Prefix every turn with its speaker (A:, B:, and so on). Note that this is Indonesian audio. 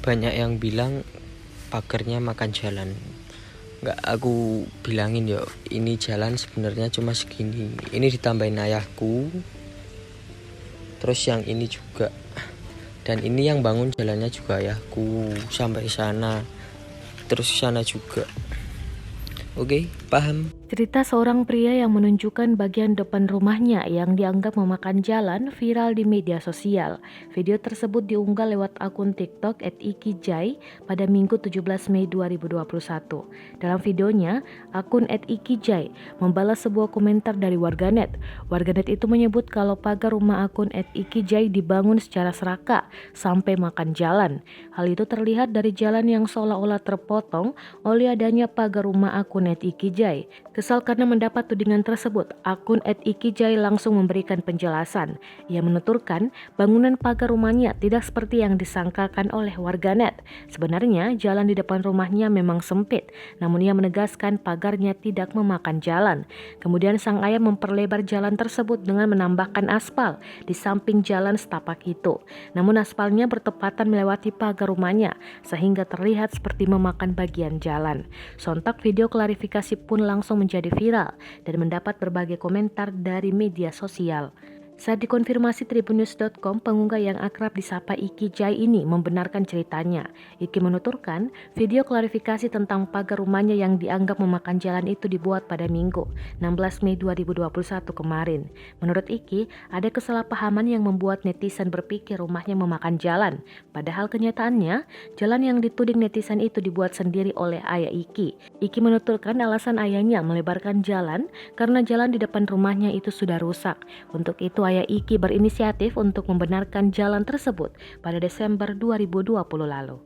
A: banyak yang bilang pagernya makan jalan. Nggak aku bilangin yo, ini jalan sebenarnya cuma segini. Ini ditambahin ayahku, terus yang ini juga, dan ini yang bangun jalannya juga ayahku sampai sana, terus sana juga. Oke, paham?
B: Cerita seorang pria yang menunjukkan bagian depan rumahnya yang dianggap memakan jalan viral di media sosial. Video tersebut diunggah lewat akun TikTok @ikijai pada Minggu 17 Mei 2021. Dalam videonya, akun @ikijai membalas sebuah komentar dari warganet. Warganet itu menyebut kalau pagar rumah akun @ikijai dibangun secara serakah sampai makan jalan. Hal itu terlihat dari jalan yang seolah-olah terpotong oleh adanya pagar rumah akun @ikijai. Kesal karena mendapat tudingan tersebut, akun @ikijai langsung memberikan penjelasan. Ia menuturkan bangunan pagar rumahnya tidak seperti yang disangkakan oleh warganet. Sebenarnya jalan di depan rumahnya memang sempit, namun ia menegaskan pagarnya tidak memakan jalan. Kemudian sang ayah memperlebar jalan tersebut dengan menambahkan aspal di samping jalan setapak itu. Namun aspalnya bertepatan melewati pagar rumahnya sehingga terlihat seperti memakan bagian jalan. Sontak video klarifikasi pun langsung menjadi viral dan mendapat berbagai komentar dari media sosial. Saat dikonfirmasi tribunnews.com, pengunggah yang akrab disapa Ikijai ini membenarkan ceritanya. Iki menuturkan, video klarifikasi tentang pagar rumahnya yang dianggap memakan jalan itu dibuat pada Minggu, 16 Mei 2021 kemarin. Menurut Iki, ada kesalahpahaman yang membuat netizen berpikir rumahnya memakan jalan. Padahal kenyataannya, jalan yang dituding netizen itu dibuat sendiri oleh ayah Iki. Iki menuturkan alasan ayahnya melebarkan jalan karena jalan di depan rumahnya itu sudah rusak. Untuk itu ayah Iki berinisiatif untuk membenarkan jalan tersebut pada Desember 2020 lalu.